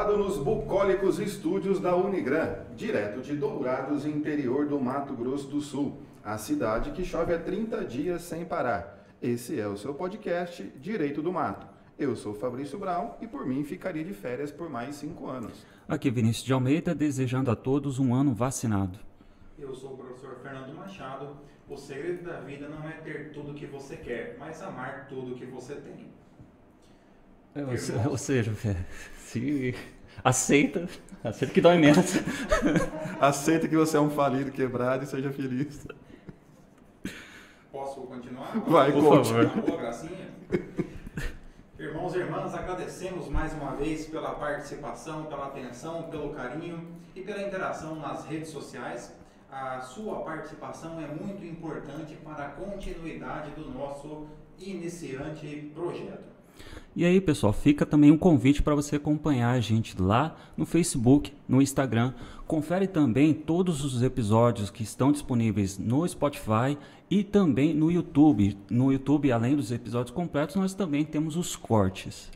gravado nos bucólicos estúdios da Unigran, direto de Dourados, interior do Mato Grosso do Sul, a cidade que chove há 30 dias sem parar. Esse é o seu podcast Direito do Mato. Eu sou Fabrício Brown e por mim ficaria de férias por mais 5 anos. Aqui Vinícius de Almeida, desejando a todos um ano vacinado. Eu sou o professor Fernando Machado. O segredo da vida não é ter tudo que você quer, mas amar tudo que você tem. Ou seja, se aceita que dói menos. Aceita que você é um falido, quebrado e seja feliz. Posso continuar? Vai, por conte. favor. Uma boa gracinha? Irmãos e irmãs, agradecemos mais uma vez pela participação, pela atenção, pelo carinho e pela interação nas redes sociais. A sua participação é muito importante para a continuidade do nosso iniciante projeto. E aí, pessoal, fica também um convite para você acompanhar a gente lá no Facebook, no Instagram. Confere também todos os episódios que estão disponíveis no Spotify e também no YouTube. No YouTube, além dos episódios completos, nós também temos os cortes.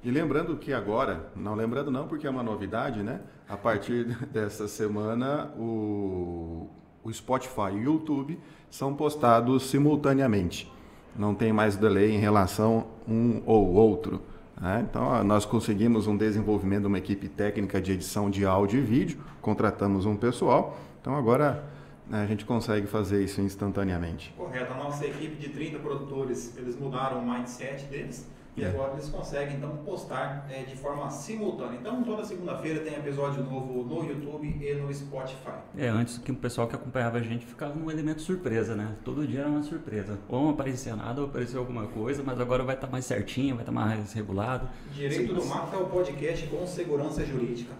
E lembrando que agora, não porque é uma novidade, né? A partir dessa semana, o Spotify e o YouTube são postados simultaneamente. Não tem mais delay em relação um ou outro, né? Então, nós conseguimos um desenvolvimento de uma equipe técnica de edição de áudio e vídeo, contratamos um pessoal, então agora, né, a gente consegue fazer isso instantaneamente. Correto, a nossa equipe de 30 produtores, eles mudaram o mindset deles e agora eles conseguem então postar de forma simultânea. Então toda segunda-feira tem episódio novo no YouTube e no Spotify. Antes que o pessoal que acompanhava a gente ficava num elemento surpresa, né? Todo dia era uma surpresa. Ou não aparecia nada, ou apareceu alguma coisa, mas agora vai estar mais certinho, vai estar mais regulado. Direito do Mato é o podcast com segurança jurídica.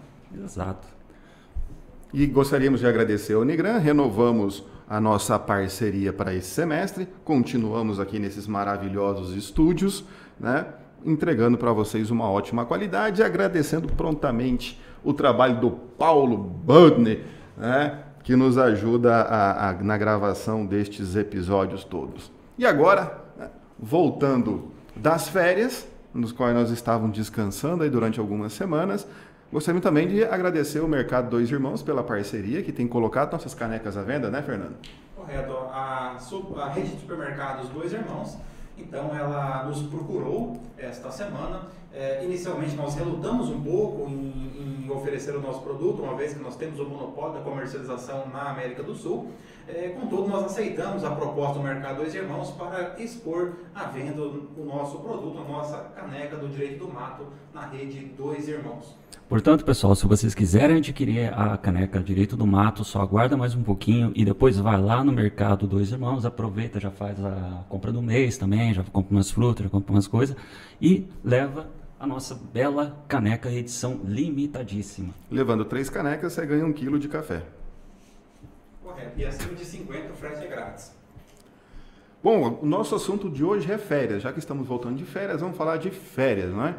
Exato. E gostaríamos de agradecer ao Unigran, renovamos a nossa parceria para esse semestre, continuamos aqui nesses maravilhosos estúdios, né, entregando para vocês uma ótima qualidade, agradecendo prontamente o trabalho do Paulo Budner, né, que nos ajuda na gravação destes episódios todos. E agora, né, voltando das férias, nos quais nós estávamos descansando aí durante algumas semanas, gostaria também de agradecer o Mercado Dois Irmãos pela parceria, que tem colocado nossas canecas à venda, né, Fernando? Correto. A rede de supermercados Dois Irmãos, então ela nos procurou esta semana. Inicialmente nós relutamos um pouco em oferecer o nosso produto, uma vez que nós temos o monopólio da comercialização na América do Sul. Contudo, nós aceitamos a proposta do Mercado Dois Irmãos para expor à venda o nosso produto, a nossa caneca do Direito do Mato na rede Dois Irmãos. Portanto, pessoal, se vocês quiserem adquirir a caneca Direito do Mato, só aguarda mais um pouquinho e depois vai lá no Mercado Dois Irmãos, aproveita, já faz a compra do mês também, já compra umas frutas, já compra umas coisas e leva a nossa bela caneca edição limitadíssima. Levando 3 canecas, você ganha 1 quilo de café. Correto. E acima de 50, o frete é grátis. Bom, o nosso assunto de hoje é férias. Já que estamos voltando de férias, vamos falar de férias, não é?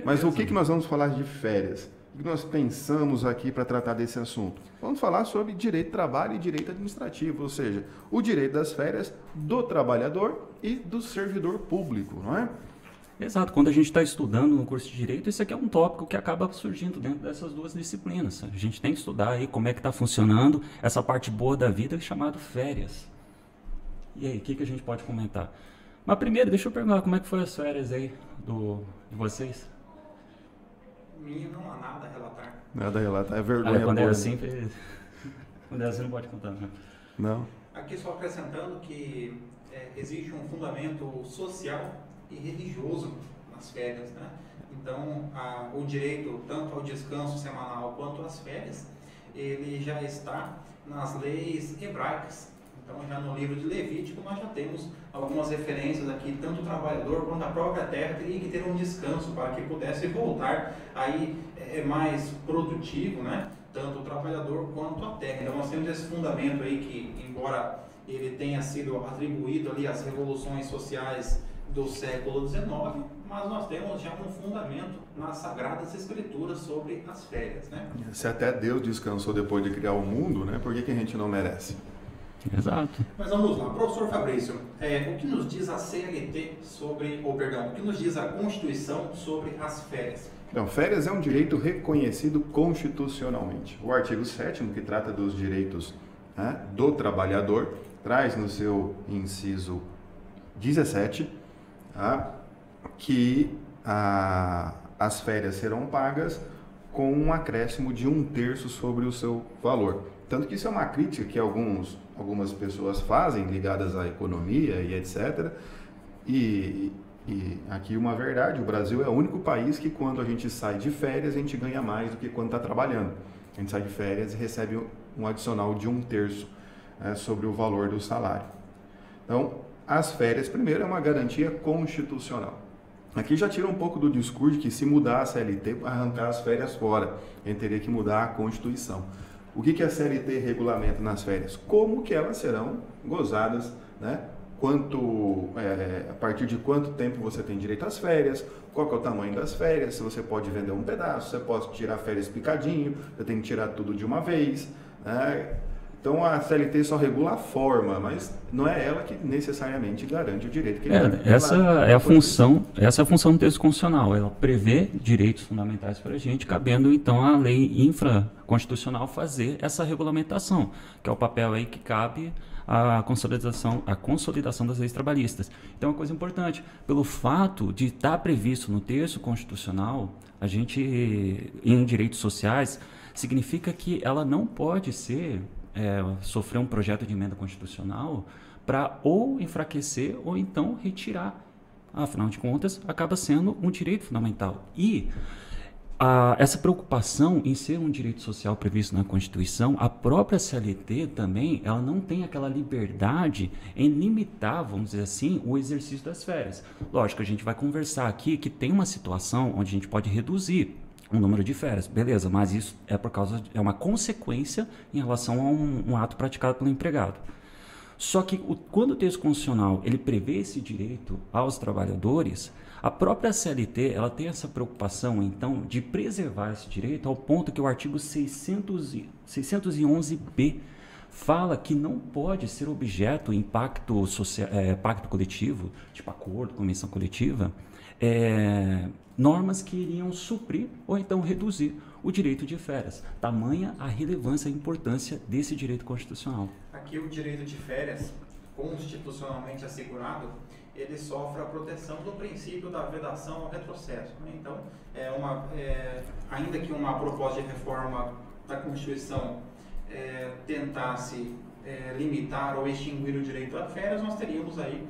Mas o que nós vamos falar de férias? O que nós pensamos aqui para tratar desse assunto? Vamos falar sobre direito de trabalho e direito administrativo, ou seja, o direito das férias do trabalhador e do servidor público, não é? Exato, quando a gente está estudando no curso de Direito, isso aqui é um tópico que acaba surgindo dentro dessas duas disciplinas. A gente tem que estudar aí como é que está funcionando essa parte boa da vida chamada férias. E aí, o que a gente pode comentar? Mas primeiro, deixa eu perguntar como é que foi as férias aí de vocês? Minha não há nada a relatar. Nada a relatar, é vergonha. Quando é boa, assim, quando é assim não pode contar, né? Não. Aqui só acrescentando que existe um fundamento social e religioso nas férias, né? Então, o direito tanto ao descanso semanal quanto às férias, ele já está nas leis hebraicas. Então, já no livro de Levítico, nós já temos algumas referências aqui, tanto o trabalhador quanto a própria terra teria que ter um descanso para que pudesse voltar aí mais produtivo, né? Tanto o trabalhador quanto a terra. Então, nós temos esse fundamento aí que, embora ele tenha sido atribuído ali às revoluções sociais do século XIX, mas nós temos já um fundamento nas Sagradas Escrituras sobre as férias, né? Se até Deus descansou depois de criar o mundo, né? Por que a gente não merece? Exato. Mas vamos lá, professor Fabrício, o que nos diz a CLT sobre, o que nos diz a Constituição sobre as férias? Então, férias é um direito reconhecido constitucionalmente. O artigo 7º, que trata dos direitos, né, do trabalhador, traz no seu inciso 17, tá, que as férias serão pagas com um acréscimo de 1/3 sobre o seu valor. Tanto que isso é uma crítica que algumas pessoas fazem, ligadas à economia e etc. E aqui uma verdade, o Brasil é o único país que quando a gente sai de férias, a gente ganha mais do que quando está trabalhando. A gente sai de férias e recebe um adicional de 1/3 sobre o valor do salário. Então, as férias, primeiro, é uma garantia constitucional. Aqui já tira um pouco do discurso que se mudar a CLT, arrancar as férias fora, a gente teria que mudar a Constituição. O que a CLT regulamenta nas férias? Como que elas serão gozadas, né? A partir de quanto tempo você tem direito às férias, qual que é o tamanho das férias, se você pode vender um pedaço, você pode tirar férias picadinho, você tem que tirar tudo de uma vez, né? Então a CLT só regula a forma, mas não é ela que necessariamente garante o direito que ele tem. Essa é a função do texto constitucional, ela prevê direitos fundamentais para a gente, cabendo então à lei infraconstitucional fazer essa regulamentação, que é o papel aí que cabe à consolidação das leis trabalhistas. Então é uma coisa importante, pelo fato de estar previsto no texto constitucional, a gente, em direitos sociais, significa que ela não pode sofrer um projeto de emenda constitucional para ou enfraquecer ou então retirar. Afinal de contas, acaba sendo um direito fundamental. E essa preocupação em ser um direito social previsto na Constituição, a própria CLT também, ela não tem aquela liberdade em limitar, vamos dizer assim, o exercício das férias. Lógico, a gente vai conversar aqui que tem uma situação onde a gente pode reduzir o número de férias, beleza, mas isso é uma consequência em relação a um ato praticado pelo empregado. Só que quando o texto constitucional ele prevê esse direito aos trabalhadores, a própria CLT ela tem essa preocupação, então, de preservar esse direito ao ponto que o artigo 611b fala que não pode ser objeto em pacto coletivo, tipo acordo, convenção coletiva, normas que iriam suprir ou então reduzir o direito de férias. Tamanha a relevância e a importância desse direito constitucional. Aqui o direito de férias, constitucionalmente assegurado, ele sofre a proteção do princípio da vedação ao retrocesso. Então, ainda que uma proposta de reforma da Constituição tentasse limitar ou extinguir o direito a férias, nós teríamos aí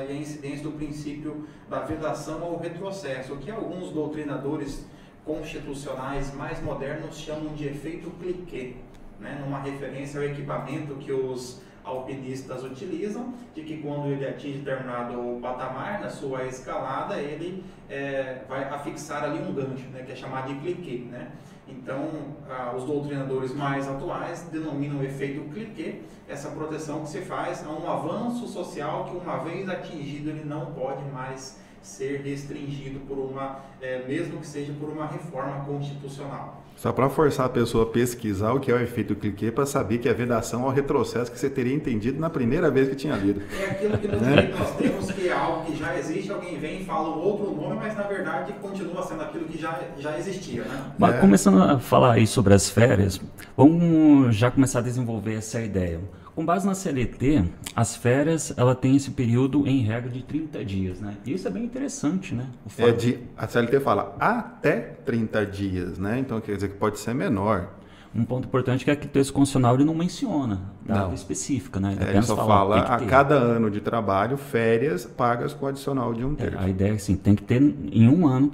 a incidência do princípio da vedação ao retrocesso, o que alguns doutrinadores constitucionais mais modernos chamam de efeito cliquet, né? Numa referência ao equipamento que os alpinistas utilizam, de que quando ele atinge determinado patamar na sua escalada, ele vai afixar ali um gancho, né? Que é chamado de cliquet, né? Então, os doutrinadores mais atuais denominam o efeito cliquet, essa proteção que se faz a um avanço social que, uma vez atingido, ele não pode mais ser restringido mesmo que seja por uma reforma constitucional. Só para forçar a pessoa a pesquisar o que é o efeito cliquet, para saber que é vedação ao retrocesso que você teria entendido na primeira vez que tinha lido. É aquilo que no direito nós temos, que é algo que já existe, alguém vem e fala um outro nome, mas na verdade continua sendo aquilo que já existia, né? Mas começando a falar aí sobre as férias, vamos já começar a desenvolver essa ideia. Com base na CLT, as férias, ela tem esse período em regra de 30 dias, né? E isso é bem interessante, né? A CLT fala até 30 dias, né? Então quer dizer que pode ser menor. Um ponto importante é que o texto constitucional ele não menciona data específica, né? Ele só fala a cada ano de trabalho, férias pagas com adicional de 1/3. A ideia é assim, tem que ter, em um ano,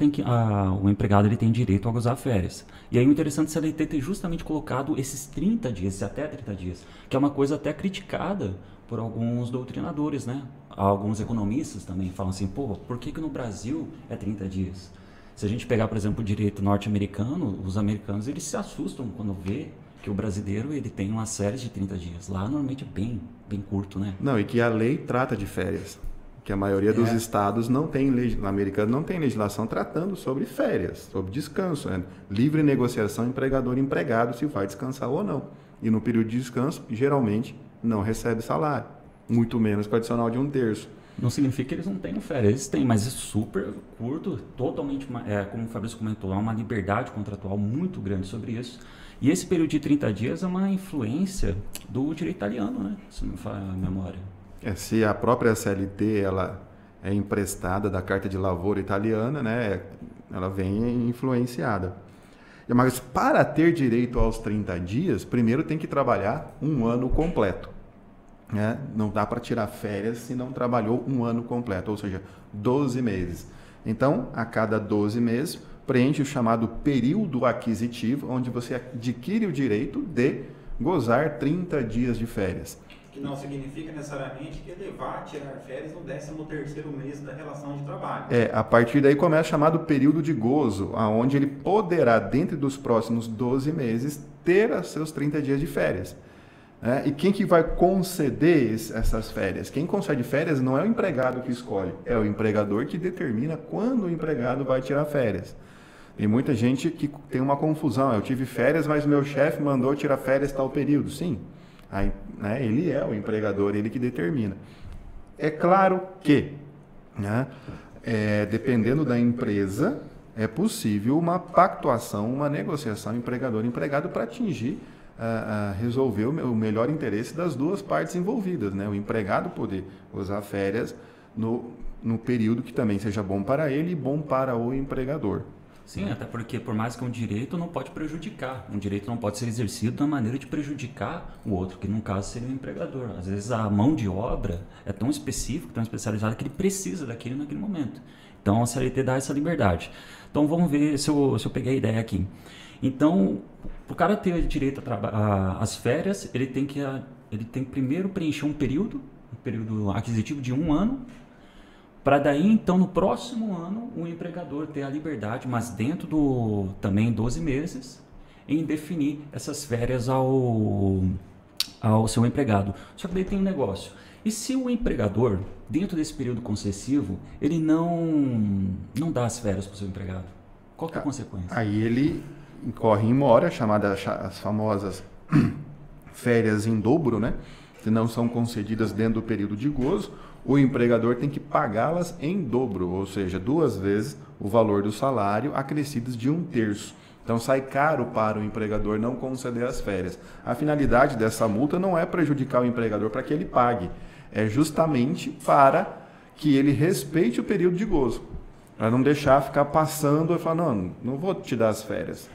o empregado ele tem direito a gozar férias. E aí o interessante é a CLT ter justamente colocado esses 30 dias, até 30 dias, que é uma coisa até criticada por alguns doutrinadores, né? Alguns economistas também falam assim, por que no Brasil é 30 dias? Se a gente pegar, por exemplo, o direito norte-americano, os americanos eles se assustam quando vê que o brasileiro ele tem uma série de 30 dias. Lá normalmente é bem curto, né? Não, e que a lei trata de férias. Que a maioria dos estados não tem americano não tem legislação tratando sobre férias, sobre descanso, né? Livre negociação empregador-empregado se vai descansar ou não. E no período de descanso, geralmente, não recebe salário, muito menos com adicional de 1/3. Não significa que eles não tenham férias, eles têm, mas é super curto, totalmente, como o Fabrício comentou, há uma liberdade contratual muito grande sobre isso. E esse período de 30 dias é uma influência do direito italiano, né? Se não me falha a memória. Se a própria CLT ela é emprestada da Carta de Lavoro italiana, né? Ela vem influenciada. Mas para ter direito aos 30 dias, primeiro tem que trabalhar um ano completo. Né? Não dá para tirar férias se não trabalhou um ano completo, ou seja, 12 meses. Então, a cada 12 meses, preenche o chamado período aquisitivo, onde você adquire o direito de gozar 30 dias de férias. Que não significa necessariamente que ele vá tirar férias no 13º mês da relação de trabalho. A partir daí começa o chamado período de gozo, onde ele poderá, dentro dos próximos 12 meses, ter os seus 30 dias de férias. E quem que vai conceder essas férias? Quem concede férias não é o empregado que escolhe, é o empregador que determina quando o empregado vai tirar férias. Tem muita gente que tem uma confusão, eu tive férias, mas meu chefe mandou tirar férias tal período. Sim, aí, né, ele é o empregador, ele que determina. É claro que, né, dependendo da empresa, é possível uma pactuação, uma negociação empregador-empregado para atingir resolver o melhor interesse das duas partes envolvidas, né? O empregado poder usar férias no período que também seja bom para ele e bom para o empregador. Sim, até porque por mais que um direito não pode prejudicar, um direito não pode ser exercido da maneira de prejudicar o outro, que no caso seria o empregador. Às vezes a mão de obra é tão específica, tão especializada que ele precisa daquilo naquele momento. Então a CLT dá essa liberdade. Então vamos ver se eu peguei a ideia aqui. Então, para o cara ter direito às férias, ele tem que primeiro preencher um período aquisitivo de 1 ano, para daí, então, no próximo ano, o empregador ter a liberdade, mas dentro também 12 meses, em definir essas férias ao seu empregado. Só que daí tem um negócio. E se o empregador, dentro desse período concessivo, ele não dá as férias para o seu empregado? Qual que é a consequência? Aí ele incorre em mora, chamadas as famosas férias em dobro, né? Que não são concedidas dentro do período de gozo, o empregador tem que pagá-las em dobro, ou seja, 2 vezes o valor do salário, acrescidos de 1/3. Então sai caro para o empregador não conceder as férias. A finalidade dessa multa não é prejudicar o empregador para que ele pague, é justamente para que ele respeite o período de gozo, para não deixar ficar passando e falar, não vou te dar as férias.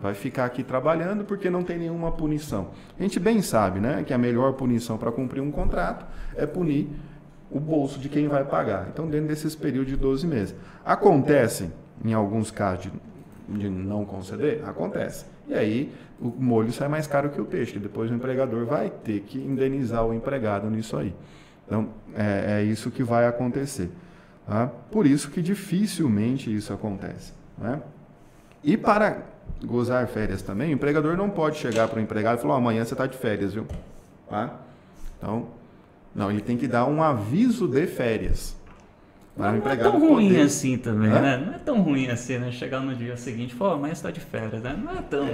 Vai ficar aqui trabalhando porque não tem nenhuma punição. A gente bem sabe, né, que a melhor punição para cumprir um contrato é punir o bolso de quem vai pagar. Então, dentro desses períodos de 12 meses. Acontece, em alguns casos, de não conceder? Acontece. E aí, o molho sai mais caro que o peixe. Depois o empregador vai ter que indenizar o empregado nisso aí. Então, é isso que vai acontecer. Tá? Por isso que dificilmente isso acontece. Né? E para gozar férias também, o empregador não pode chegar para o empregado e falar, amanhã você está de férias, viu? Tá? Então, não, ele tem que dar um aviso de férias. Não é tão ruim assim também, né? Não é tão ruim assim, né? Chegar no dia seguinte e falar, amanhã você está de férias, né? Não é tão...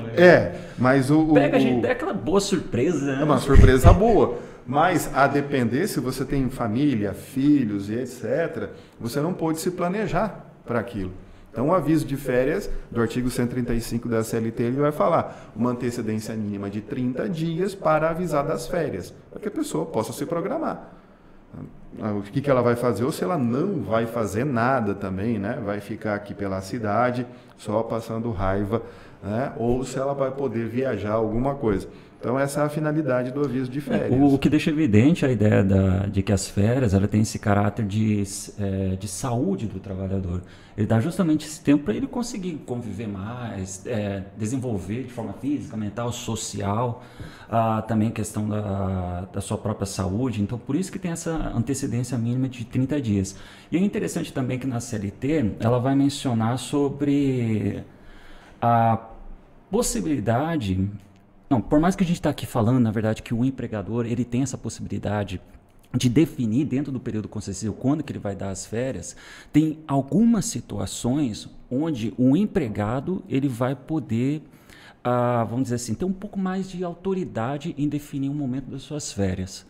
Mas Pega a gente, é aquela boa surpresa, né? É uma surpresa boa. Mas, a depender, se você tem família, filhos e etc., você não pode se planejar para aquilo. Então, o aviso de férias do artigo 135 da CLT, ele vai falar uma antecedência mínima de 30 dias para avisar das férias, para que a pessoa possa se programar. O que ela vai fazer, ou se ela não vai fazer nada também, né? Vai ficar aqui pela cidade só passando raiva, né? Ou se ela vai poder viajar alguma coisa. Então, essa é a finalidade do aviso de férias. O que deixa evidente a ideia de que as férias ela tem esse caráter de saúde do trabalhador. Ele dá justamente esse tempo para ele conseguir conviver mais, desenvolver de forma física, mental, social, também a questão da sua própria saúde. Então, por isso que tem essa antecedência mínima de 30 dias. E é interessante também que na CLT ela vai mencionar sobre a possibilidade... Não, por mais que a gente está aqui falando, na verdade, que o empregador ele tem essa possibilidade de definir dentro do período concessivo quando que ele vai dar as férias, tem algumas situações onde o empregado ele vai poder, vamos dizer assim, ter um pouco mais de autoridade em definir o momento das suas férias.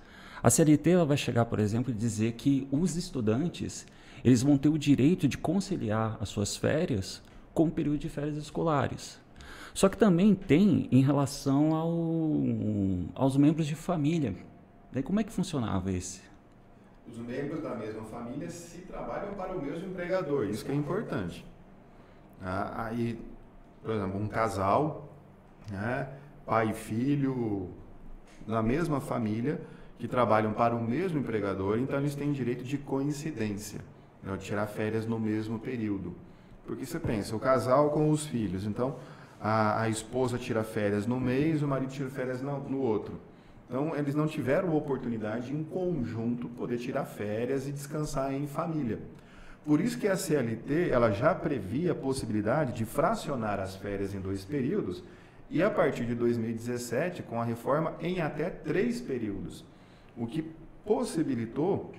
A CLT ela vai chegar, por exemplo, e dizer que os estudantes eles vão ter o direito de conciliar as suas férias com o período de férias escolares. Só que também tem em relação aos membros de família. Daí como é que funcionava esse? Os membros da mesma família se trabalham para o mesmo empregador, isso que é importante. Aí, por exemplo, um casal, né, pai e filho, da mesma família, que trabalham para o mesmo empregador, então eles têm direito de coincidência, né, de tirar férias no mesmo período. Porque você pensa, o casal com os filhos, então a esposa tira férias no mês, o marido tira férias no outro. Então, eles não tiveram oportunidade de, em conjunto, poder tirar férias e descansar em família. Por isso que a CLT ela já previa a possibilidade de fracionar as férias em 2 períodos e, a partir de 2017, com a reforma, em até 3 períodos, o que possibilitou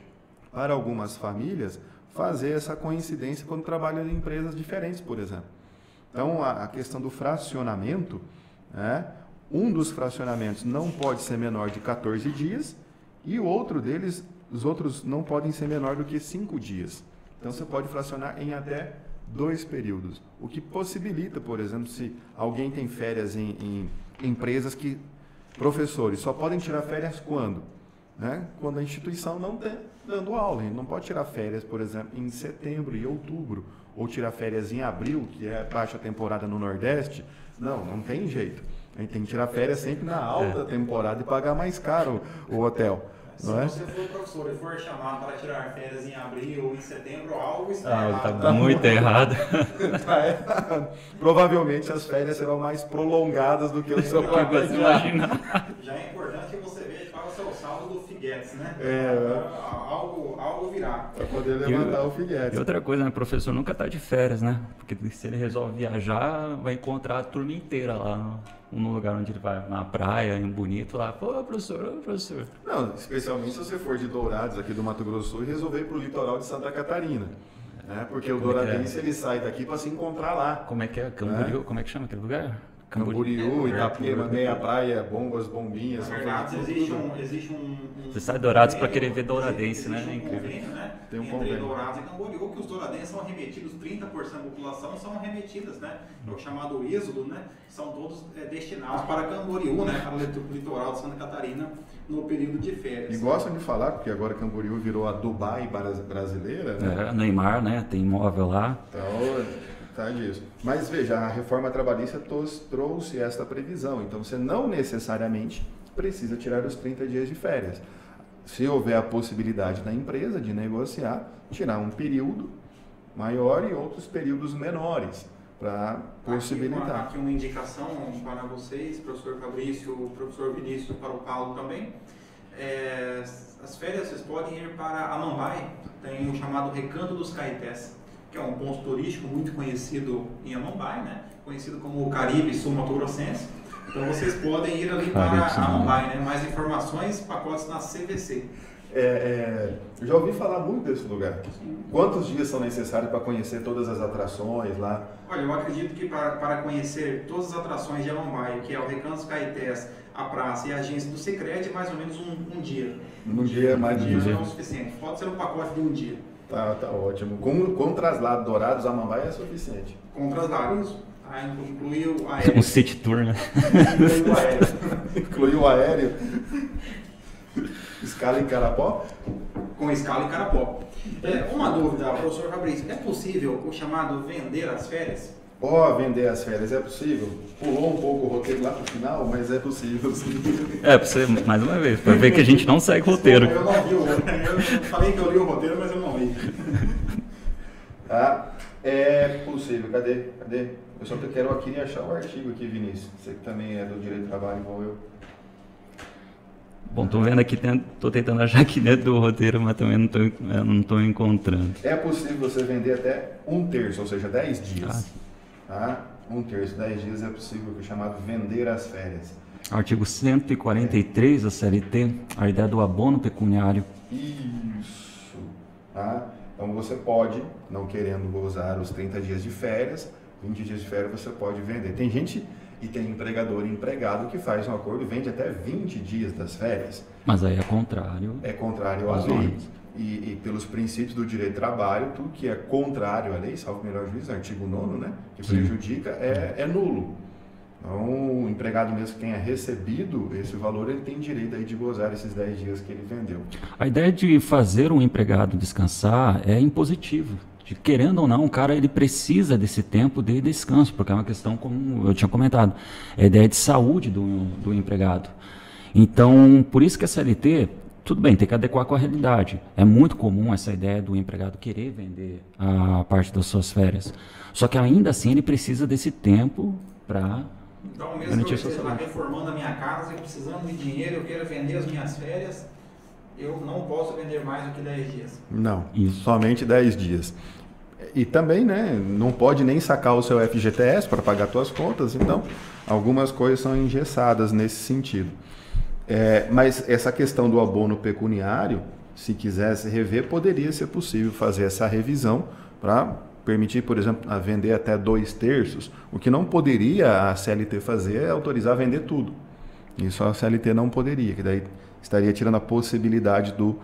para algumas famílias fazer essa coincidência quando trabalham em empresas diferentes, por exemplo. Então, a questão do fracionamento, né? Um dos fracionamentos não pode ser menor de 14 dias e o outro deles, os outros não podem ser menor do que 5 dias. Então, você pode fracionar em até 2 períodos, o que possibilita, por exemplo, se alguém tem férias em empresas que professores só podem tirar férias quando? Né? Quando a instituição não está dando aula. A gente não pode tirar férias, por exemplo, em setembro e outubro, ou tirar férias em abril, que é baixa temporada no Nordeste. Não tem jeito. A gente tem que tirar férias sempre na alta temporada e pagar mais caro o hotel. Se não é? você for professor e for chamado para tirar férias em abril ou em setembro, algo está Tá errado. muito errado. Tá errado. Provavelmente as férias serão mais prolongadas do que o seu pai vai tirar. Já é importante que você veja qual é o seu saldo do Figuetes, né? É. Algo virá. Para poder levantar o E Figuetes. outra coisa, né? O professor nunca está de férias, né? Porque se ele resolve viajar, vai encontrar a turma inteira lá no lugar onde ele vai, na praia, em Bonito, lá. Pô, professor, Não, especialmente se você for de Dourados, aqui do Mato Grosso do Sul, e resolver ir para o litoral de Santa Catarina. Né? Porque o douradense ele sai daqui para se encontrar lá. Como é que é? Camboriú? Como é que chama aquele lugar? Camboriú, Itapema, Meia Praia, Bombas, Bombinhas. Na verdade, existe um Você sai Dourados para querer ver douradense, né? Existe um convênio, né? Tem um entre convênio. Dourados e Camboriú, que os douradenses são remetidos, 30% da população são remetidas, né? É o chamado êxodo, né? São todos destinados para Camboriú, né? Para o litoral de Santa Catarina, no período de férias. E gostam de falar, porque agora Camboriú virou a Dubai brasileira, né? Neymar, né? Tem imóvel lá. Então, tá disso. Mas veja, a reforma trabalhista trouxe esta previsão. Então, você não necessariamente precisa tirar os 30 dias de férias. Se houver a possibilidade da empresa de negociar, tirar um período maior e outros períodos menores, para possibilitar. Aqui uma indicação para vocês, professor Fabrício, professor Vinícius, para o Paulo também. As férias vocês podem ir para Amambai, tem o chamado Recanto dos Caetés, que é um ponto turístico muito conhecido em Amambai, né? Conhecido como o Caribe Sul-Mato-Grossense. Então vocês podem ir ali para Amambai, né? Mais informações, pacotes na CVC. Eu já ouvi falar muito desse lugar. Quantos dias são necessários para conhecer todas as atrações lá? Olha, eu acredito que para conhecer todas as atrações de Amambai, que é o Recanto dos Caetés, a praça e a agência do Sicredi, mais ou menos um dia. Um dia, mais Um dia dia. não é o suficiente. Pode ser um pacote de um dia. Tá ótimo. Com traslado Dourados a Amambai é suficiente. Com traslados. Inclui o aéreo. Um city tour, né? Inclui o aéreo. Incluiu o aéreo. Escala em Carapó? Com escala em Carapó. Uma dúvida, professor Fabrício. É possível o chamado vender as férias? Vender as férias é possível? Pulou um pouco o roteiro lá pro final, mas é possível sim. Pra você, mais uma vez, pra ver que a gente não segue roteiro. Eu não vi o roteiro. Eu falei que eu li o roteiro, mas eu não li. Tá? É possível. Cadê? Eu só quero queria achar o artigo aqui, Vinícius. Você que também é do direito do trabalho igual eu. Bom, tô vendo aqui, tô tentando achar aqui dentro do roteiro, mas também não tô encontrando. É possível você vender até 1/3, ou seja, 10 dias. Tá? 1/3, 10 dias é possível, que é chamado vender as férias. Artigo 143 da CLT, a ideia do abono pecuniário. Isso. Tá? Então você pode, não querendo usar os 30 dias de férias, 20 dias de férias você pode vender. Tem gente, E tem empregador e empregado que faz um acordo e vende até 20 dias das férias. Mas aí é contrário. É contrário à lei. E pelos princípios do direito do trabalho, tudo que é contrário à lei, salvo o melhor juízo, artigo 9º, né, que prejudica, é nulo. Então, o empregado mesmo que tenha recebido esse valor, ele tem direito aí de gozar esses 10 dias que ele vendeu. A ideia de fazer um empregado descansar é impositivo. De, querendo ou não, o cara ele precisa desse tempo de descanso, porque é uma questão, como eu tinha comentado, é a ideia de saúde do empregado. Então, por isso que a CLT, tudo bem, tem que adequar com a realidade. É muito comum essa ideia do empregado querer vender a parte das suas férias. Só que ainda assim ele precisa desse tempo para... Então, mesmo que eu esteja reformando a minha casa e precisando de dinheiro, eu quero vender as minhas férias, eu não posso vender mais do que 10 dias. Não, somente 10 dias. E também, né, não pode nem sacar o seu FGTS para pagar suas contas, então algumas coisas são engessadas nesse sentido. Mas essa questão do abono pecuniário, se quisesse rever, poderia ser possível fazer essa revisão para permitir, por exemplo, a vender até 2/3. O que não poderia a CLT fazer é autorizar a vender tudo. Isso a CLT não poderia, que daí estaria tirando a possibilidade do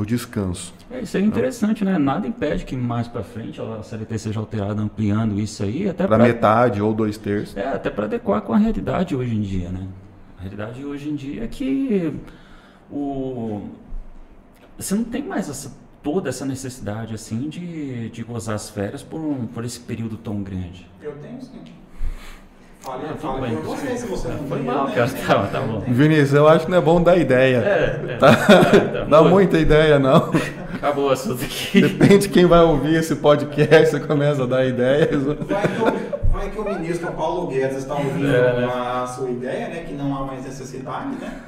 descanso. Isso é interessante, né? Nada impede que mais para frente a CLT seja alterada, ampliando isso aí. Até para metade ou 2/3. Até para adequar com a realidade hoje em dia, né? A realidade hoje em dia é que você não tem mais toda essa necessidade assim de gozar as férias por esse período tão grande. Eu tenho sim. Falei por você, se você não foi tem, mal, cara. Tá bom. Vinícius, eu acho que não é bom dar ideia. Dá muita ideia, não. Acabou o assunto aqui. Depende de quem vai ouvir esse podcast, você começa a dar ideias. Vai que o ministro Paulo Guedes está ouvindo a sua ideia, né? Que não há mais necessidade, né?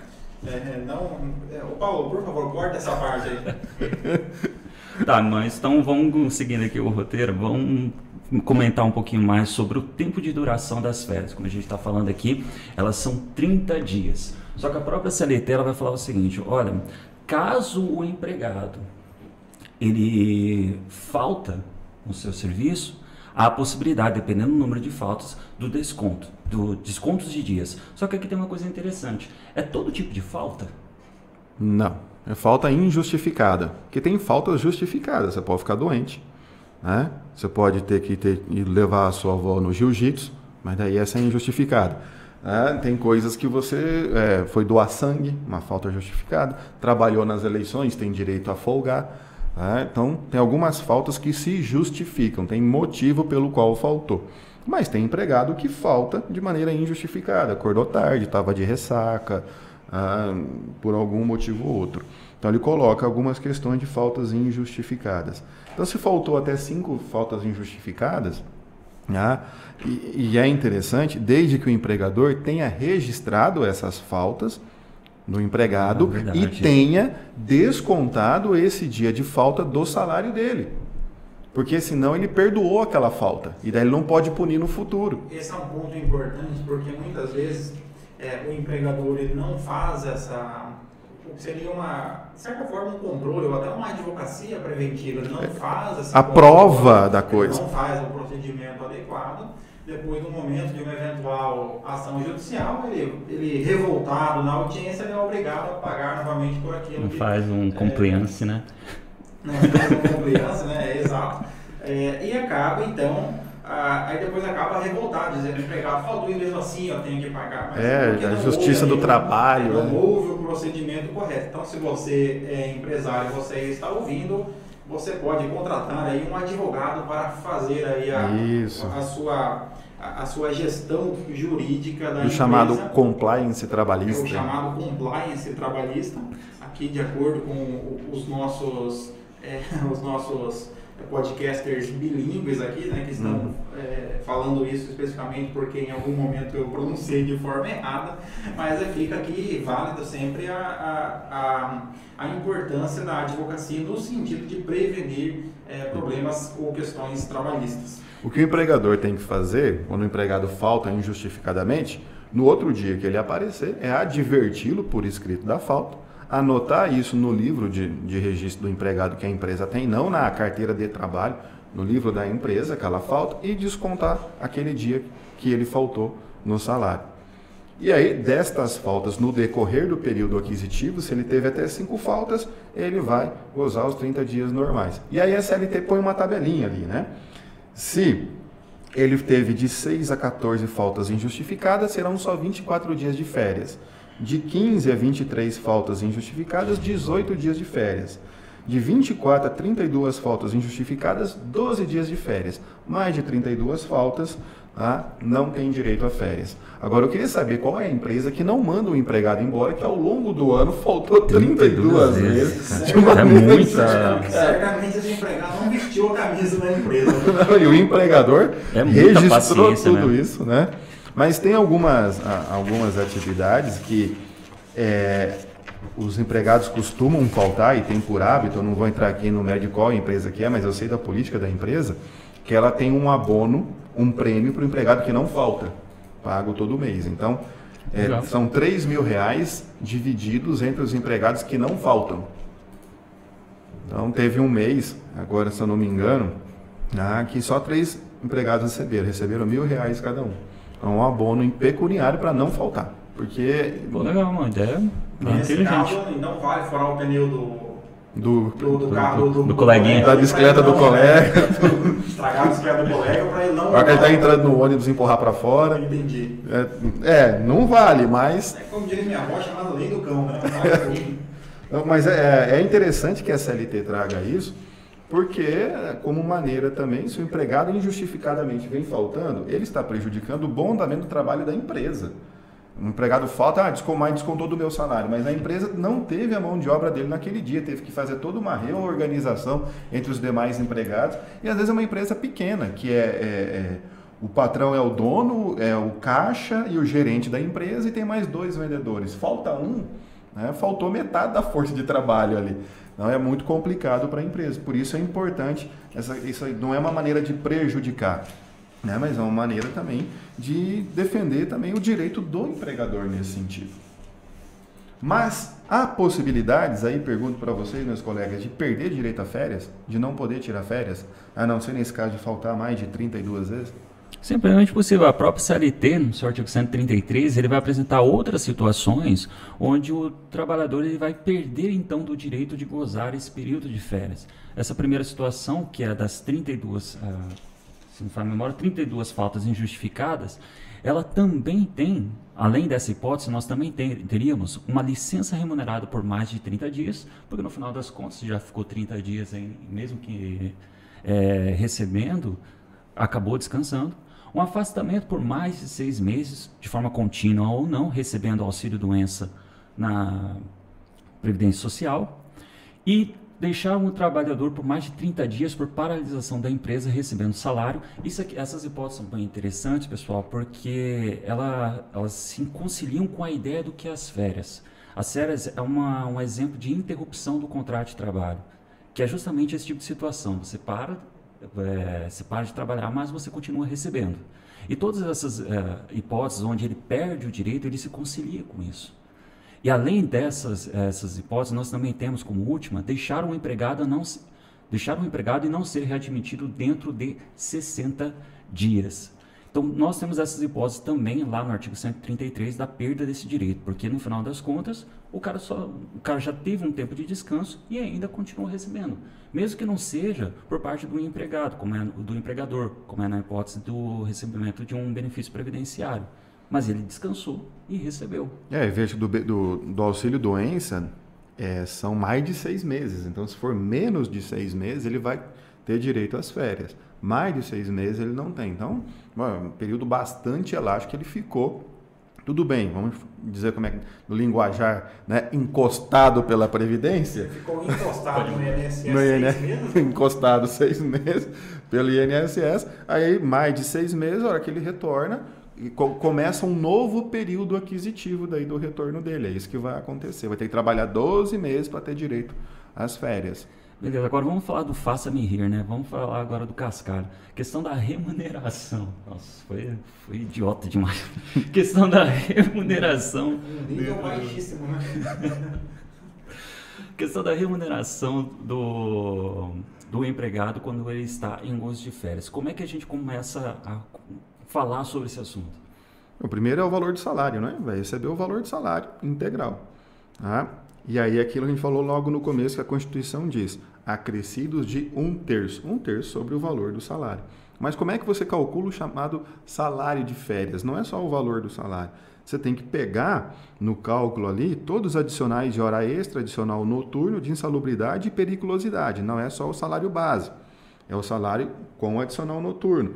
Paulo, por favor, corta essa parte aí. Tá, mas então vamos seguindo aqui o roteiro, vamos comentar um pouquinho mais sobre o tempo de duração das férias. Como a gente está falando aqui, elas são 30 dias. Só que a própria CLT ela vai falar o seguinte, olha, caso o empregado ele falta no seu serviço, há a possibilidade, dependendo do número de faltas, do descontos de dias. Só que aqui tem uma coisa interessante, é todo tipo de falta? Não, é falta injustificada, porque tem faltas justificadas, você pode ficar doente, né? Você pode ter que levar a sua avó no jiu-jitsu, mas daí essa é injustificada. Tem coisas que você foi doar sangue, uma falta justificada, trabalhou nas eleições, tem direito a folgar. Então, tem algumas faltas que se justificam, tem motivo pelo qual faltou. Mas tem empregado que falta de maneira injustificada, acordou tarde, estava de ressaca, por algum motivo ou outro. Então, ele coloca algumas questões de faltas injustificadas. Então, se faltou até 5 faltas injustificadas, e é interessante, desde que o empregador tenha registrado essas faltas no empregado e tenha descontado esse dia de falta do salário dele. Porque senão ele perdoou aquela falta e daí ele não pode punir no futuro. Esse é um ponto importante porque muitas vezes o empregador ele não faz seria de certa forma um controle ou até uma advocacia preventiva, ele não faz a prova da coisa. Não faz o procedimento adequado. Depois do momento de uma eventual ação judicial, ele revoltado na audiência, ele é obrigado a pagar novamente por aquilo. Não faz um compliance, né? Não faz um compliance, né? Exato. E acaba, então, aí depois acaba revoltado, dizendo que o empregado faltou e mesmo assim eu tenho que pagar. Mas a justiça do trabalho. Não houve o procedimento correto. Então, se você é empresário, você está ouvindo, você pode contratar aí um advogado para fazer aí a sua gestão jurídica da empresa. O chamado compliance trabalhista. O chamado compliance trabalhista, aqui de acordo com os nossos podcasters bilíngues aqui, né, que estão falando isso especificamente porque em algum momento eu pronunciei de forma errada, mas fica aqui válido sempre a importância da advocacia no sentido de prevenir problemas ou questões trabalhistas. O que o empregador tem que fazer, quando o empregado falta injustificadamente, no outro dia que ele aparecer, é adverti-lo por escrito da falta, anotar isso no livro de registro do empregado que a empresa tem, não na carteira de trabalho, no livro da empresa, aquela falta, e descontar aquele dia que ele faltou no salário. E aí, destas faltas no decorrer do período aquisitivo, se ele teve até 5 faltas, ele vai gozar os 30 dias normais. E aí a CLT põe uma tabelinha ali, né? Se ele teve de 6 a 14 faltas injustificadas, serão só 24 dias de férias. De 15 a 23 faltas injustificadas, 18 dias de férias. De 24 a 32 faltas injustificadas, 12 dias de férias. Mais de 32 faltas, não tem direito a férias. Agora, eu queria saber qual é a empresa que não manda o empregado embora, que ao longo do ano faltou 32 vezes. De uma muita. Certamente esse empregado não vestiu a camisa da empresa. E o empregador registrou tudo né? isso, né? Mas tem algumas atividades que os empregados costumam faltar, e tem por hábito, eu não vou entrar aqui no mérito de qual empresa que é, mas eu sei da política da empresa, que ela tem um abono, um prêmio para o empregado que não falta, pago todo mês. Então, são R$3.000 divididos entre os empregados que não faltam. Então, teve um mês, agora se eu não me engano, que só 3 empregados receberam R$1.000 cada um. Então, um abono em pecuniário para não faltar. Porque... Pô, legal, uma ideia nesse caso, não vale furar o pneu do carro do coleguinha. Da bicicleta do colega. Estragar a bicicleta do colega para ele não... Para que ele está entrando no ônibus e empurrar para fora. Entendi. Não vale, mas... como diria minha avó, chamada lei do cão, né? Mas é interessante que a CLT traga isso, porque como maneira também, se o empregado injustificadamente vem faltando, ele está prejudicando o bom andamento do trabalho da empresa. O empregado falta, descontou do meu salário, mas a empresa não teve a mão de obra dele naquele dia, teve que fazer toda uma reorganização entre os demais empregados, e às vezes é uma empresa pequena, que o patrão é o dono, é o caixa e o gerente da empresa, e tem mais 2 vendedores. Falta um, faltou metade da força de trabalho ali. Então é muito complicado para a empresa, por isso é importante, isso não é uma maneira de prejudicar, mas é uma maneira também de defender também o direito do empregador nesse sentido. Mas há possibilidades, aí pergunto para vocês, meus colegas, de perder direito a férias, de não poder tirar férias, a não ser nesse caso de faltar mais de 32 vezes? Simplesmente possível. A própria CLT, no seu artigo 133, ele vai apresentar outras situações onde o trabalhador ele vai perder então do direito de gozar esse período de férias. Essa primeira situação, que é das 32... se não faz memória, 32 faltas injustificadas, ela também tem, além dessa hipótese, nós também teríamos uma licença remunerada por mais de 30 dias, porque no final das contas já ficou 30 dias, mesmo que recebendo, acabou descansando. Um afastamento por mais de 6 meses, de forma contínua ou não, recebendo auxílio-doença na Previdência Social, e deixar um trabalhador por mais de 30 dias por paralisação da empresa recebendo salário. Essas hipóteses são bem interessantes, pessoal, porque elas se conciliam com a ideia do que é as férias. As férias é um exemplo de interrupção do contrato de trabalho, que é justamente esse tipo de situação. Você para de trabalhar, mas você continua recebendo. E todas essas hipóteses onde ele perde o direito, ele se concilia com isso. E além essas hipóteses, nós também temos como última, deixar um empregado e não ser readmitido dentro de 60 dias. Então, nós temos essas hipóteses também lá no artigo 133 da perda desse direito, porque no final das contas, o cara já teve um tempo de descanso e ainda continua recebendo, mesmo que não seja por parte do empregado, do empregador, como é na hipótese do recebimento de um benefício previdenciário. Mas ele descansou e recebeu. Veja, do auxílio-doença são mais de 6 meses. Então, se for menos de 6 meses, ele vai ter direito às férias. Mais de 6 meses ele não tem. Então, um período bastante elástico ele ficou. Tudo bem, vamos dizer como é que no linguajar, encostado pela Previdência. Ficou encostado no INSS 6 meses? Encostado 6 meses pelo INSS. Aí, mais de 6 meses, a hora que ele retorna, e começa um novo período aquisitivo daí do retorno dele. É isso que vai acontecer. Vai ter que trabalhar 12 meses para ter direito às férias. Beleza, agora vamos falar do faça-me rir, né? Vamos falar agora do cascalho. Questão da remuneração. Nossa, foi idiota demais. Questão da remuneração. Nível baixíssimo, né? Questão da remuneração do empregado quando ele está em gozo de férias. Como é que a gente começa a falar sobre esse assunto? O primeiro é o valor do salário, né? Vai receber o valor do salário integral. Tá? E aí aquilo que a gente falou logo no começo, que a Constituição diz, acrescidos de 1/3. 1/3 sobre o valor do salário. Mas como é que você calcula o chamado salário de férias? Não é só o valor do salário. Você tem que pegar no cálculo ali todos os adicionais de hora extra, adicional noturno, de insalubridade e periculosidade. Não é só o salário base. É o salário com adicional noturno.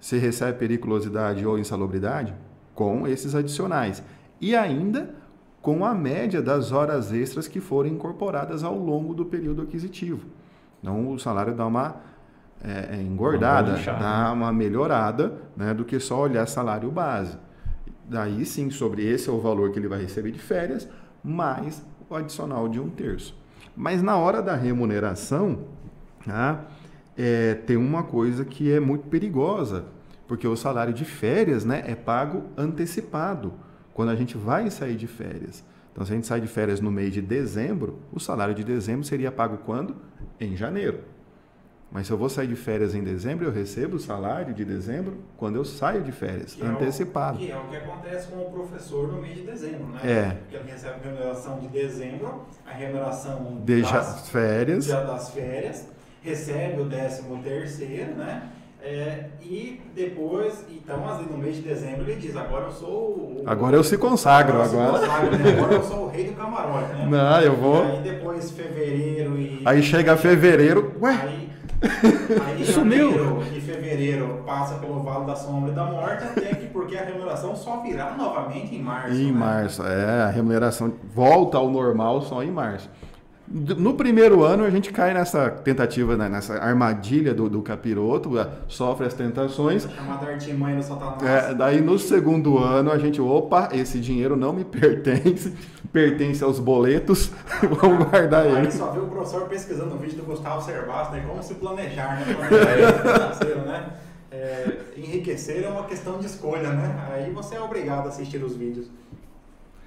Você recebe periculosidade ou insalubridade com esses adicionais. E ainda com a média das horas extras que forem incorporadas ao longo do período aquisitivo. Então, o salário dá uma engordada, dá uma melhorada, né, do que só olhar salário base. Daí sim, sobre esse é o valor que ele vai receber de férias, mais o adicional de 1/3. Mas na hora da remuneração, tá, tem uma coisa que é muito perigosa, porque o salário de férias, né, é pago antecipado, quando a gente vai sair de férias. Então, se a gente sai de férias no mês de dezembro, o salário de dezembro seria pago quando? Em janeiro. Mas se eu vou sair de férias em dezembro, eu recebo o salário de dezembro quando eu saio de férias, antecipado. Que é o que acontece com o professor no mês de dezembro, né? Porque ele recebe a remuneração de dezembro, a remuneração das férias, recebe o 13º, né? E depois, então, no mês de dezembro, ele diz, agora eu se consagro. Agora eu sou o rei do camarote, né? Não, eu vou... E aí depois fevereiro e... Aí chega fevereiro, Aí janeiro e fevereiro passa pelo Vale da Sombra e da Morte, até que porque a remuneração só virá novamente em março. Em março, a remuneração volta ao normal só em março. No primeiro ano a gente cai nessa tentativa, né, nessa armadilha do capiroto, sofre as tentações. Chamada artimanha do Satanás. Daí no segundo ano a gente, esse dinheiro não me pertence, pertence aos boletos, vamos guardar ele. Aí só viu o professor pesquisando o vídeo do Gustavo Cerbasi, né, como se planejar, né, financeiro, né? Enriquecer é uma questão de escolha, né? Aí você é obrigado a assistir os vídeos.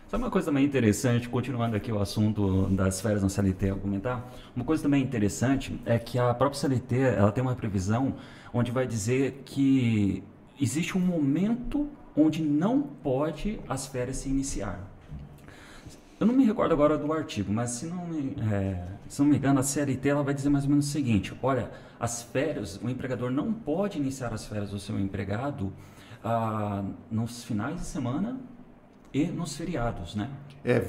Sabe uma coisa também interessante, continuando aqui o assunto das férias na CLT a comentar, uma coisa também interessante é que a própria CLT ela tem uma previsão onde vai dizer que existe um momento onde não pode as férias se iniciar. Eu não me recordo agora do artigo, mas se não me engano, a CLT ela vai dizer mais ou menos o seguinte, olha, as férias, o empregador não pode iniciar as férias do seu empregado nos finais de semana e nos feriados, né?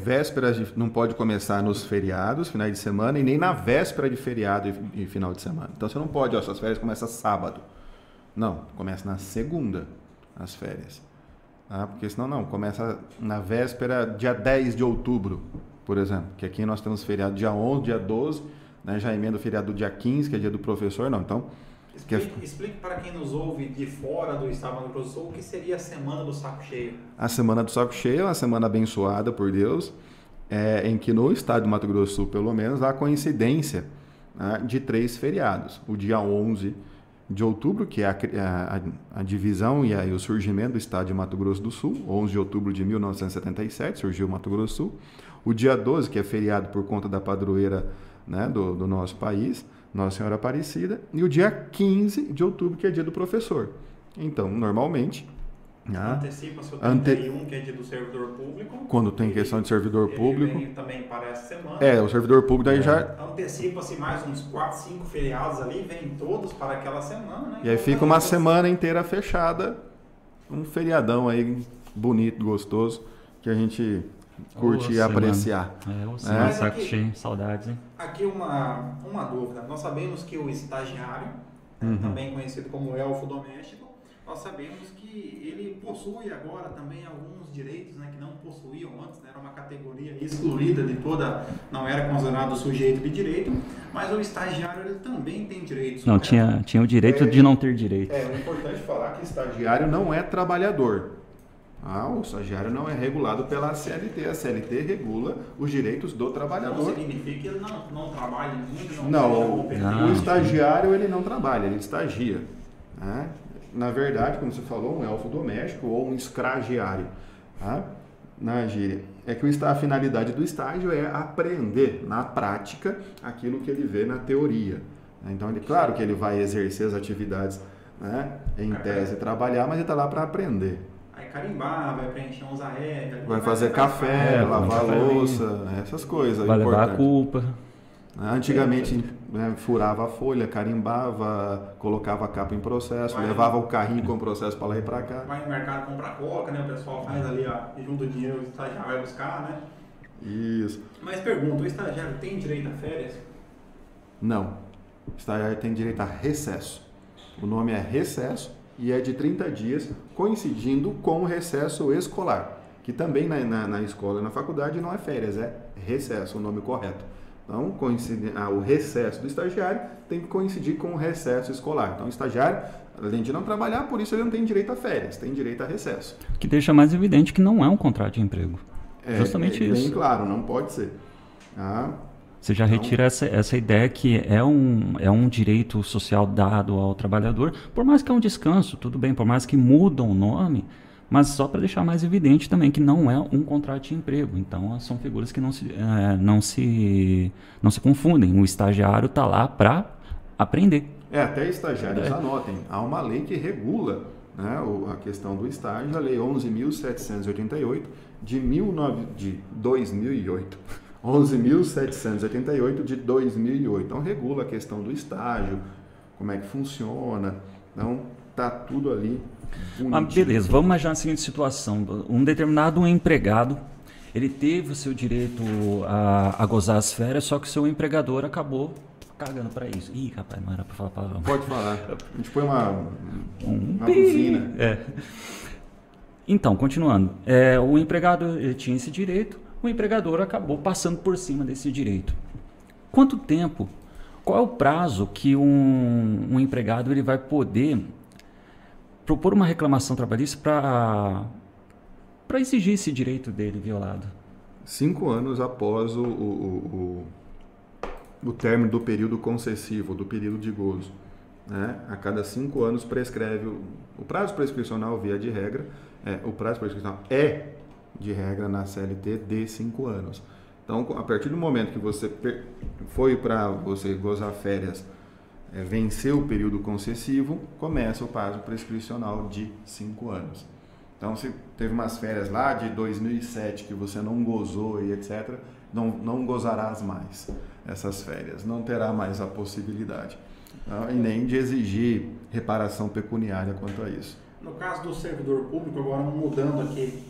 Vésperas não pode começar nos feriados, finais de semana, e nem na véspera de feriado e final de semana. Então você não pode, suas férias começam sábado. Não, começa na segunda as férias. Porque senão não, começa na véspera, dia 10 de outubro, por exemplo, que aqui nós temos feriado dia 11, dia 12, né, já emenda o feriado do dia 15, que é dia do professor, não, então... Explique para quem nos ouve de fora do estado do Mato Grosso do Sul o que seria a Semana do Saco Cheio. A Semana do Saco Cheio é uma semana abençoada por Deus, em que no estado do Mato Grosso do Sul, pelo menos, há coincidência, né, de 3 feriados. O dia 11 de outubro, que é a divisão e o surgimento do estado de Mato Grosso do Sul, 11 de outubro de 1977, surgiu o Mato Grosso do Sul. O dia 12, que é feriado por conta da padroeira, né, do nosso país, Nossa Senhora Aparecida, e o dia 15 de outubro, que é dia do professor. Então, normalmente... Antecipa-se o 31, que é dia do servidor público. Quando tem questão de servidor público. Vem também para essa semana. O servidor público daí já... Antecipa-se mais uns 4, 5 feriados ali, vem todos para aquela semana, né? E aí fica uma semana inteira fechada, um feriadão aí bonito, gostoso, que a gente... curte e apreciar. Saco cheio, saudades, hein? Aqui uma dúvida. Nós sabemos que o estagiário, também conhecido como elfo doméstico, nós sabemos que ele possui agora também alguns direitos, né, que não possuíam antes, né, era uma categoria excluída de toda, não era considerado sujeito de direito, mas o estagiário ele também tem direitos. Não, tinha o direito de não ter direito. É importante falar que estagiário não é trabalhador. O estagiário não é regulado pela CLT. A CLT regula os direitos do trabalhador. Não significa que ele não trabalhe muito, o estagiário ele não trabalha, ele estagia. Né? Na verdade, como você falou, um elfo doméstico ou um escragiário. Na gíria. É que a finalidade do estágio é aprender na prática aquilo que ele vê na teoria. Então, claro que ele vai exercer as atividades, né, em tese trabalhar, mas ele está lá para aprender. Aí carimbar, vai preencher uns AR, vai fazer café, lavar louça, essas coisas. Vai levar a culpa. Antigamente, né, furava a folha, carimbava, colocava a capa em processo, levava o carrinho com o processo para lá e para cá. Vai no mercado comprar coca, né? O pessoal faz ali, ó, junta o dinheiro, o estagiário vai buscar, né? Isso. Mas pergunta, o estagiário tem direito a férias? Não. O estagiário tem direito a recesso. O nome é recesso e é de 30 dias, coincidindo com o recesso escolar, que também na escola e na faculdade não é férias, é recesso, o nome correto. Então, o recesso do estagiário tem que coincidir com o recesso escolar. Então, o estagiário, além de não trabalhar, por isso ele não tem direito a férias, tem direito a recesso. Que deixa mais evidente que não é um contrato de emprego. Justamente isso. Bem claro, não pode ser. Você já retira essa ideia que é um direito social dado ao trabalhador, por mais que é um descanso, tudo bem, por mais que mudam o nome, mas só para deixar mais evidente também que não é um contrato de emprego. Então, são figuras que não se confundem. O estagiário está lá para aprender. Até estagiários anotem. Há uma lei que regula, né, a questão do estágio, a Lei 11.788 de 2008. 11.788 de 2008. Então, regula a questão do estágio, como é que funciona. Então, tá tudo ali bonitinho. Beleza, vamos imaginar a seguinte situação. Um determinado empregado, ele teve o seu direito a gozar as férias, só que o seu empregador acabou cagando para isso. Ih, rapaz, não era para falar palavrão. Pode falar. A gente põe uma buzina. Então, continuando. O empregado ele tinha esse direito, o empregador acabou passando por cima desse direito. Quanto tempo, qual é o prazo que um empregado ele vai poder propor uma reclamação trabalhista para exigir esse direito dele violado? 5 anos após o término do período concessivo, do período de gozo. Né? A cada 5 anos prescreve o prazo prescricional, via de regra, o prazo prescricional é de regra na CLT de 5 anos. Então, a partir do momento que você foi para você gozar férias, venceu o período concessivo, começa o prazo prescricional de 5 anos. Então, se teve umas férias lá de 2007 que você não gozou e etc., não gozarás mais essas férias, não terá mais a possibilidade. E nem de exigir reparação pecuniária quanto a isso. No caso do servidor público, agora mudando aqui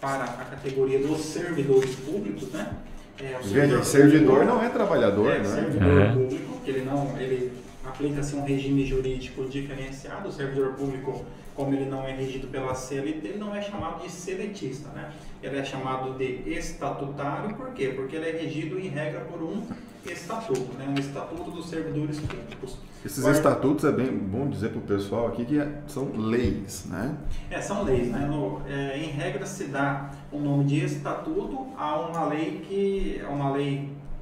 para a categoria dos servidores públicos, né? Servidor não é trabalhador, né? Servidor público, que ele aplica-se um regime jurídico diferenciado. O servidor público, como ele não é regido pela CLT, ele não é chamado de seletista, né? Ele é chamado de estatutário, por quê? Porque ele é regido em regra por um estatuto, né? Um estatuto dos servidores públicos. Esses estatutos é bem bom dizer para o pessoal aqui que são leis, né? São leis, né? Em regra se dá o nome de estatuto a uma lei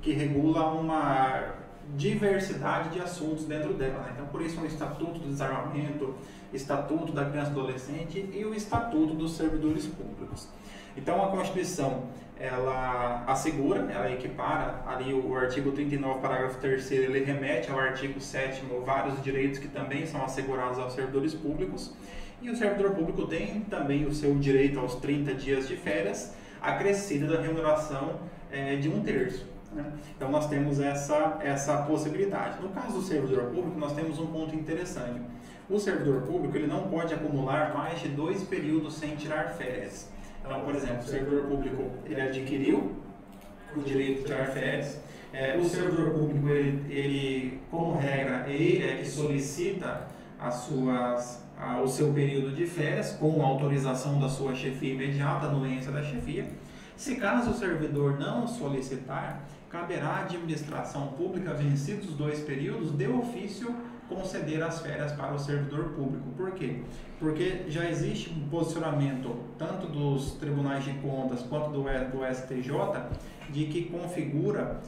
que regula uma diversidade de assuntos dentro dela, né? Então, por isso, o Estatuto do Desarmamento, Estatuto da Criança e do Adolescente e o Estatuto dos Servidores Públicos. Então, a Constituição, ela assegura, ela equipara ali o artigo 39, parágrafo 3º, ele remete ao artigo 7º, vários direitos que também são assegurados aos servidores públicos. E o servidor público tem também o seu direito aos 30 dias de férias, acrescida da remuneração de 1/3. Né? Então, nós temos essa possibilidade. No caso do servidor público, nós temos um ponto interessante. O servidor público ele não pode acumular mais de 2 períodos sem tirar férias. Então, por exemplo, o servidor público ele adquiriu o direito de tirar férias. O servidor público, ele como regra, ele é que solicita o seu período de férias com autorização da sua chefia imediata, anuência da chefia. Se caso o servidor não solicitar, caberá à administração pública, vencidos os 2 períodos, de ofício conceder as férias para o servidor público. Por quê? Porque já existe um posicionamento tanto dos tribunais de contas quanto do STJ de que configura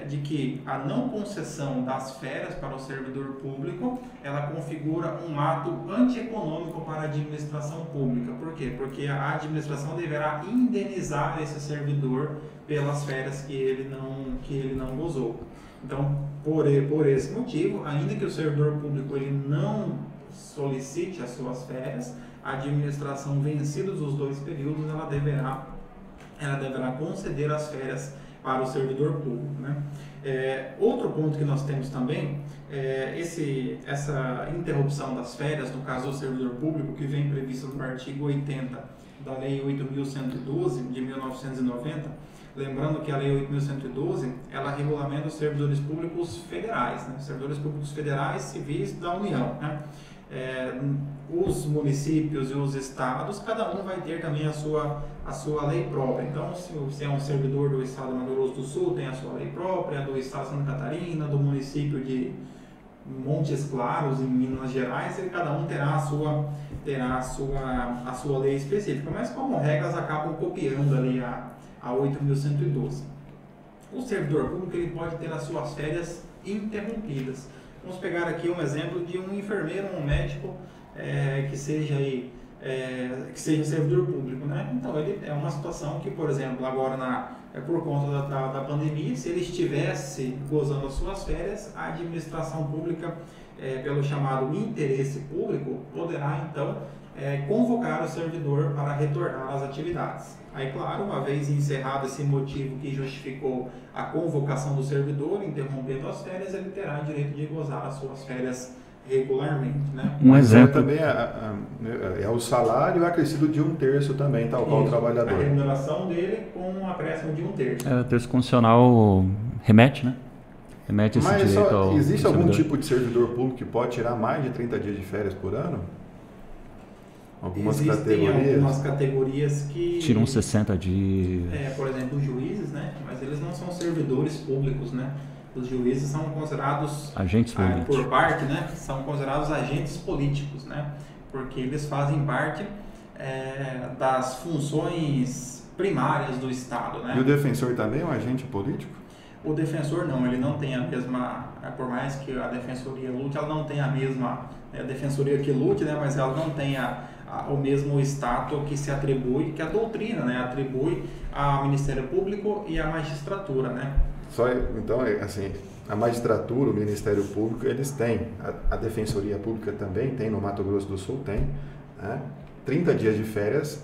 de que a não concessão das férias para o servidor público ela configura um ato antieconômico para a administração pública. Por quê? Porque a administração deverá indenizar esse servidor pelas férias que ele não gozou. Então, por esse motivo, ainda que o servidor público ele não solicite as suas férias, a administração, vencidos os 2 períodos, ela deverá conceder as férias para o servidor público, né? Outro ponto que nós temos também é essa interrupção das férias, no caso do servidor público, que vem previsto no artigo 80 da Lei 8.112 de 1990. Lembrando que a Lei 8.112, ela regulamenta os servidores públicos federais, né? Servidores públicos federais civis da União, né? Os municípios e os estados, cada um vai ter também a sua lei própria. Então, se é um servidor do estado de Mato Grosso do Sul, tem a sua lei própria, do estado de Santa Catarina, do município de Montes Claros, em Minas Gerais, cada um terá a sua lei específica, mas como regras acabam copiando ali a 8.112. O servidor público ele pode ter as suas férias interrompidas. Vamos pegar aqui um exemplo de um enfermeiro, um médico que seja servidor público, né? Então ele é uma situação que, por exemplo, agora por conta da pandemia, se ele estivesse gozando as suas férias, a administração pública, pelo chamado interesse público, poderá então convocar o servidor para retornar às atividades. Aí, claro, uma vez encerrado esse motivo que justificou a convocação do servidor, interrompendo as férias, ele terá direito de gozar as suas férias regularmente, né? Um exemplo também é o salário acrescido de 1/3 também, tal qual o trabalhador. A remuneração dele com um acréscimo de 1/3. O terço constitucional remete, né? Remete esse direito ao existe servidor. algum tipo de servidor público que pode tirar mais de 30 dias de férias por ano? Existem algumas categorias que tiram 60 dias. Por exemplo, os juízes, né? Mas eles não são servidores públicos, né? Os juízes são considerados agentes políticos. Por parte, né? São considerados agentes políticos, né? Porque eles fazem parte das funções primárias do Estado, né? E o defensor também é um agente político? O defensor não, ele não tem a mesma, por mais que a defensoria lute, ela não tem a mesma, a defensoria que lute, né? Mas ela não tem o mesmo status que se atribui, que a doutrina, né? Atribui ao Ministério Público e à magistratura, né? Então, assim, a magistratura, o Ministério Público, eles têm, a Defensoria Pública também tem, no Mato Grosso do Sul tem, né? 30 dias de férias,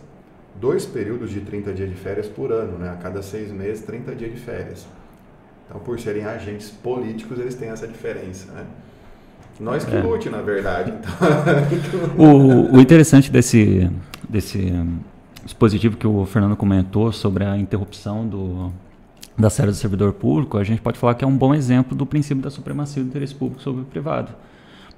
2 períodos de 30 dias de férias por ano, né? A cada 6 meses, 30 dias de férias. Então, por serem agentes políticos, eles têm essa diferença, né? Nós que lute, na verdade. Então... O interessante desse dispositivo que o Fernando comentou sobre a interrupção das férias do servidor público, a gente pode falar que é um bom exemplo do princípio da supremacia do interesse público sobre o privado.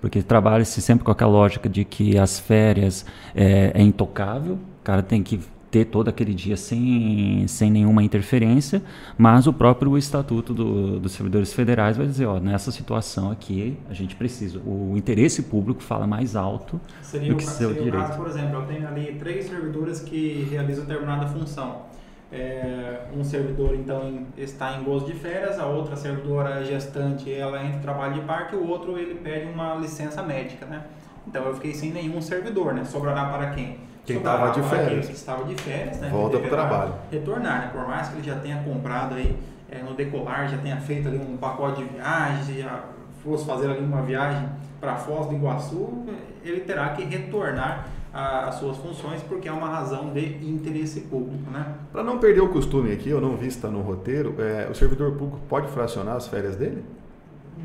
Porque trabalha-se sempre com aquela lógica de que as férias é intocável, o cara tem que ter todo aquele dia sem nenhuma interferência, mas o próprio Estatuto dos Servidores Federais vai dizer, nessa situação aqui a gente precisa, o interesse público fala mais alto do que seu direito. Seria o caso, por exemplo, eu tenho ali 3 servidores que realizam determinada função. Um servidor, então, está em gozo de férias, a outra servidora gestante, ela entra em trabalho de parto, e o outro, ele pede uma licença médica, né? Então, eu fiquei sem nenhum servidor, né? Sobrará para quem? Quem estava de férias. Que estava de férias, né? Volta para o trabalho. Retornar, né? Por mais que ele já tenha comprado aí no decolar, já tenha feito ali um pacote de viagem, já fosse fazer ali uma viagem para Foz do Iguaçu, ele terá que retornar às suas funções, porque é uma razão de interesse público, né? Para não perder o costume aqui, eu não vi se está no roteiro, o servidor público pode fracionar as férias dele?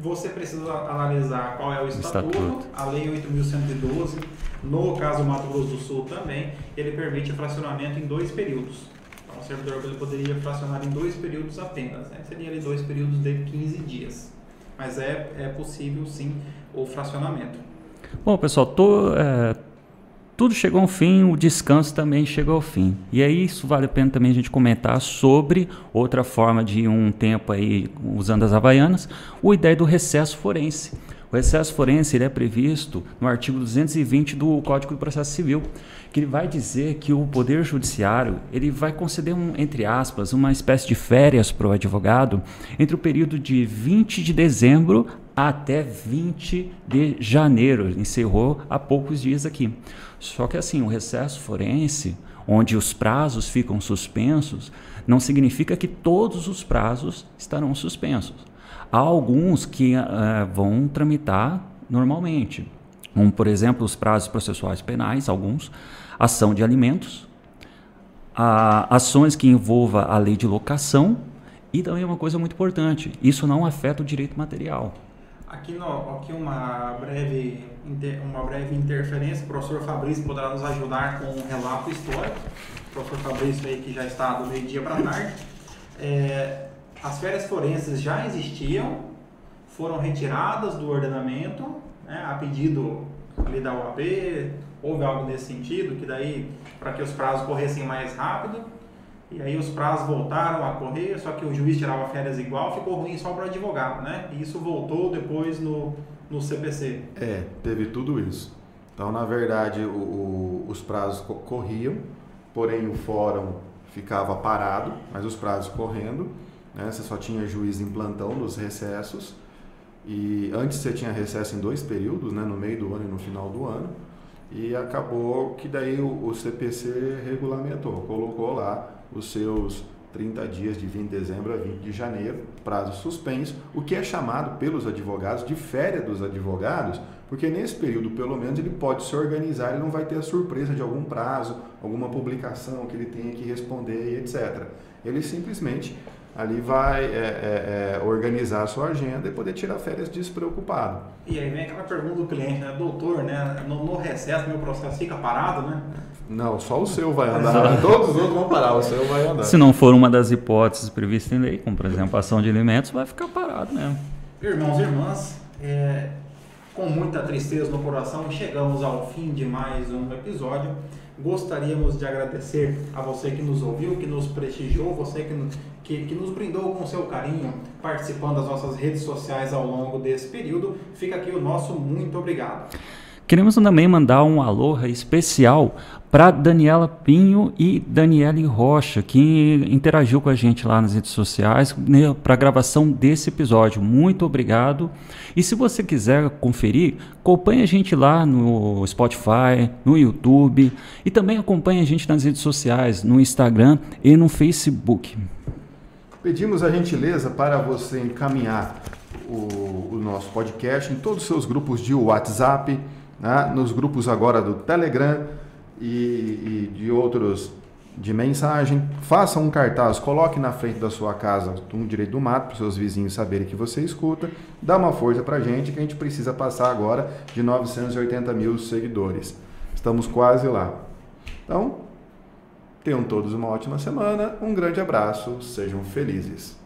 Você precisa analisar qual é o estatuto, a Lei 8.112, no caso do Mato Grosso do Sul também, ele permite fracionamento em 2 períodos. Então, o servidor ele poderia fracionar em 2 períodos apenas, né? Seria ali 2 períodos de 15 dias. Mas é possível, sim, o fracionamento. Bom, pessoal, tudo chegou ao fim, o descanso também chegou ao fim. E aí isso vale a pena também a gente comentar sobre outra forma de um tempo aí, usando as Havaianas, a ideia do recesso forense. O recesso forense ele é previsto no artigo 220 do Código do Processo Civil, que ele vai dizer que o Poder Judiciário ele vai conceder, entre aspas, uma espécie de férias para o advogado entre o período de 20 de dezembro até 20 de janeiro. Encerrou há poucos dias aqui. Só que assim, o recesso forense, onde os prazos ficam suspensos, não significa que todos os prazos estarão suspensos. Há alguns que vão tramitar normalmente. como, por exemplo, os prazos processuais penais, alguns, ação de alimentos, ações que envolvam a lei de locação e também uma coisa muito importante, isso não afeta o direito material. Aqui uma breve interferência, o professor Fabrício poderá nos ajudar com um relato histórico. O professor Fabrício aí que já está do meio-dia para a tarde. As férias forenses já existiam, foram retiradas do ordenamento, né, a pedido ali da OAB, houve algo nesse sentido, que daí, para que os prazos corressem mais rápido, e aí os prazos voltaram a correr, só que o juiz tirava férias igual, ficou ruim só para o advogado, né? E isso voltou depois no CPC. Teve tudo isso. Então, na verdade, os prazos corriam, porém o fórum ficava parado, mas os prazos correndo, né? Você só tinha juiz em plantão nos recessos, e antes você tinha recesso em 2 períodos, né? No meio do ano e no final do ano, e acabou que daí o CPC regulamentou, colocou lá os seus 30 dias de 20 de dezembro a 20 de janeiro, prazo suspenso, o que é chamado pelos advogados de férias dos advogados, porque nesse período, pelo menos, ele pode se organizar, ele não vai ter a surpresa de algum prazo, alguma publicação que ele tenha que responder e etc. Ele simplesmente ali vai organizar a sua agenda e poder tirar férias despreocupado. E aí vem aquela pergunta do cliente, né? Doutor, né? No recesso, meu processo fica parado, né? Não, só o seu vai andar, todos os outros vão parar, o seu vai andar. Se não for uma das hipóteses previstas em lei, como por exemplo a ação de alimentos, vai ficar parado mesmo. Irmãos e irmãs, com muita tristeza no coração, chegamos ao fim de mais um episódio. Gostaríamos de agradecer a você que nos ouviu, que nos prestigiou, você que nos brindou com seu carinho, participando das nossas redes sociais ao longo desse período. Fica aqui o nosso muito obrigado. Queremos também mandar um aloha especial para Daniela Pinho e Daniele Rocha, que interagiu com a gente lá nas redes sociais para a gravação desse episódio. Muito obrigado. E se você quiser conferir, acompanhe a gente lá no Spotify, no YouTube e também acompanhe a gente nas redes sociais, no Instagram e no Facebook. Pedimos a gentileza para você encaminhar o nosso podcast em todos os seus grupos de WhatsApp, né, nos grupos agora do Telegram e de outros de mensagem. Faça um cartaz, coloque na frente da sua casa um direito do mato para os seus vizinhos saberem que você escuta. Dá uma força para a gente, que a gente precisa passar agora de 980 mil seguidores. Estamos quase lá. Então, tenham todos uma ótima semana, um grande abraço, sejam felizes.